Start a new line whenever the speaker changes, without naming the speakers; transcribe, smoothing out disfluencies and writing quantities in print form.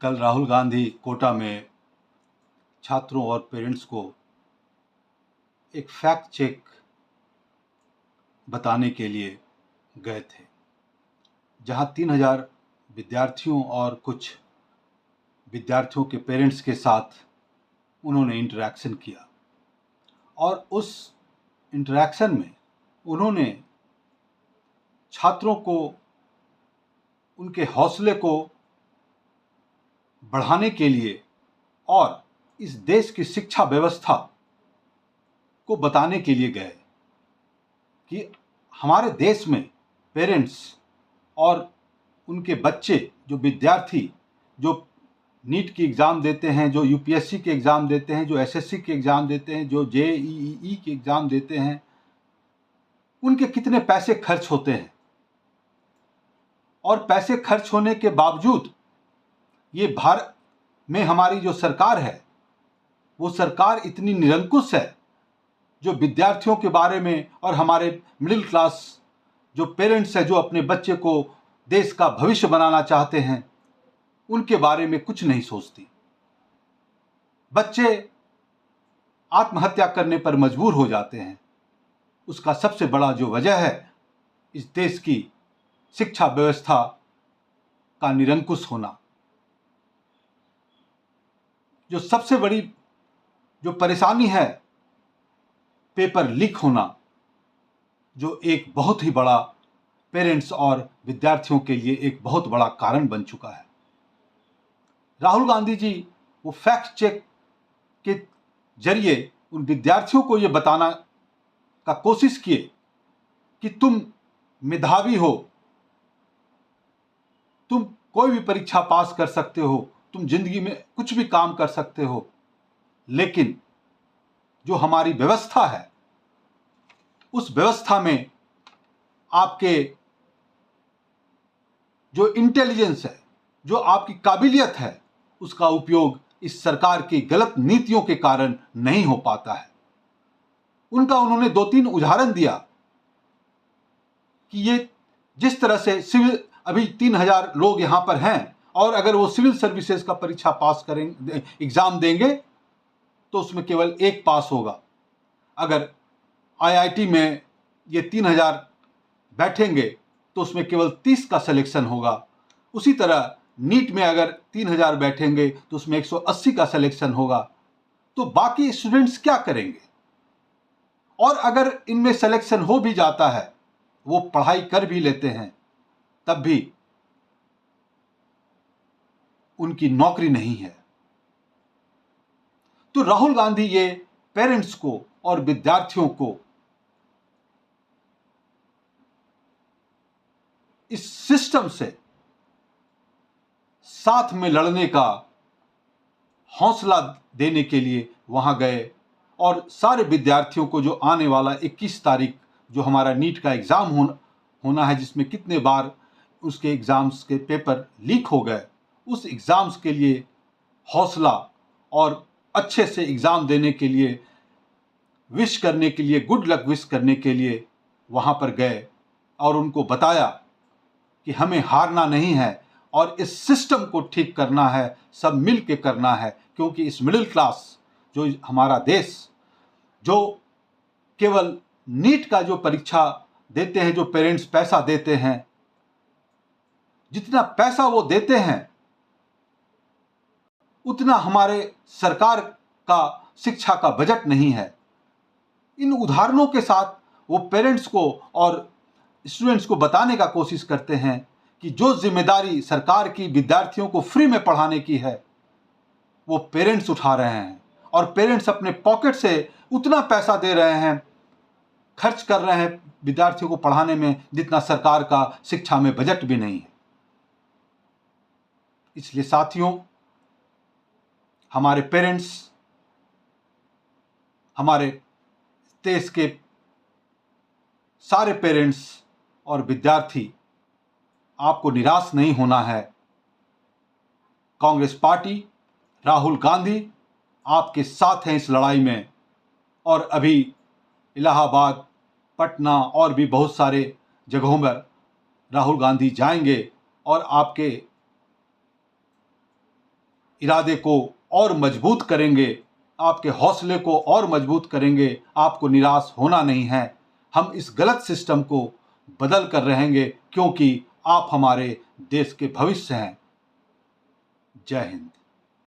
कल राहुल गांधी कोटा में छात्रों और पेरेंट्स को एक फैक्ट चेक बताने के लिए गए थे, जहां 3000 विद्यार्थियों और कुछ विद्यार्थियों के पेरेंट्स के साथ उन्होंने इंटरेक्शन किया। और उस इंटरेक्शन में उन्होंने छात्रों को उनके हौसले को बढ़ाने के लिए और इस देश की शिक्षा व्यवस्था को बताने के लिए गए कि हमारे देश में पेरेंट्स और उनके बच्चे, जो विद्यार्थी जो नीट की एग्ज़ाम देते हैं, जो यूपीएससी के एग्ज़ाम देते हैं, जो एसएससी के एग्ज़ाम देते हैं, जो जेईई के एग्ज़ाम देते हैं, उनके कितने पैसे खर्च होते हैं। और पैसे खर्च होने के बावजूद ये भारत में हमारी जो सरकार है, वो सरकार इतनी निरंकुश है, जो विद्यार्थियों के बारे में और हमारे मिडिल क्लास जो पेरेंट्स हैं, जो अपने बच्चे को देश का भविष्य बनाना चाहते हैं, उनके बारे में कुछ नहीं सोचती। बच्चे आत्महत्या करने पर मजबूर हो जाते हैं। उसका सबसे बड़ा जो वजह है, इस देश की शिक्षा व्यवस्था का निरंकुश होना। जो सबसे बड़ी जो परेशानी है, पेपर लीक होना, जो एक बहुत ही बड़ा पेरेंट्स और विद्यार्थियों के लिए एक बहुत बड़ा कारण बन चुका है। राहुल गांधी जी वो फैक्ट चेक के जरिए उन विद्यार्थियों को ये बताना का कोशिश किए कि तुम मेधावी हो, तुम कोई भी परीक्षा पास कर सकते हो, तुम जिंदगी में कुछ भी काम कर सकते हो, लेकिन जो हमारी व्यवस्था है, उस व्यवस्था में आपके जो इंटेलिजेंस है, जो आपकी काबिलियत है, उसका उपयोग इस सरकार की गलत नीतियों के कारण नहीं हो पाता है। उन्होंने 2-3 उदाहरण दिया कि ये जिस तरह से सिविल, अभी 3000 लोग यहाँ पर हैं, और अगर वो सिविल सर्विसेज का परीक्षा पास करेंगे, एग्जाम देंगे, तो उसमें केवल एक पास होगा। अगर आईआईटी में ये 3000 बैठेंगे तो उसमें केवल 30 का सिलेक्शन होगा। उसी तरह नीट में अगर 3000 बैठेंगे तो उसमें 180 का सिलेक्शन होगा। तो बाकी स्टूडेंट्स क्या करेंगे? और अगर इनमें सिलेक्शन हो भी जाता है, वो पढ़ाई कर भी लेते हैं, तब भी उनकी नौकरी नहीं है। तो राहुल गांधी ये पेरेंट्स को और विद्यार्थियों को इस सिस्टम से साथ में लड़ने का हौसला देने के लिए वहां गए, और सारे विद्यार्थियों को जो आने वाला 21 तारीख जो हमारा नीट का एग्ज़ाम होना है, जिसमें कितने बार उसके एग्ज़ाम्स के पेपर लीक हो गए, उस एग्ज़ाम्स के लिए हौसला और अच्छे से एग्ज़ाम देने के लिए विश करने के लिए, गुड लक विश करने के लिए वहाँ पर गए और उनको बताया कि हमें हारना नहीं है और इस सिस्टम को ठीक करना है, सब मिल के करना है। क्योंकि इस मिडिल क्लास जो हमारा देश, जो केवल नीट का जो परीक्षा देते हैं, जो पेरेंट्स पैसा देते हैं, जितना पैसा वो देते हैं उतना हमारे सरकार का शिक्षा का बजट नहीं है। इन उदाहरणों के साथ वो पेरेंट्स को और स्टूडेंट्स को बताने का कोशिश करते हैं कि जो जिम्मेदारी सरकार की विद्यार्थियों को फ्री में पढ़ाने की है, वो पेरेंट्स उठा रहे हैं, और पेरेंट्स अपने पॉकेट से उतना पैसा दे रहे हैं, खर्च कर रहे हैं विद्यार्थियों को पढ़ाने में, जितना सरकार का शिक्षा में बजट भी नहीं है। इसलिए साथियों, हमारे पेरेंट्स, हमारे देश के सारे पेरेंट्स और विद्यार्थी, आपको निराश नहीं होना है। कांग्रेस पार्टी, राहुल गांधी आपके साथ हैं इस लड़ाई में, और अभी इलाहाबाद, पटना और भी बहुत सारे जगहों पर राहुल गांधी जाएंगे और आपके इरादे को और मजबूत करेंगे, आपके हौसले को और मजबूत करेंगे। आपको निराश होना नहीं है। हम इस गलत सिस्टम को बदल कर रहेंगे, क्योंकि आप हमारे देश के भविष्य हैं। जय हिंद।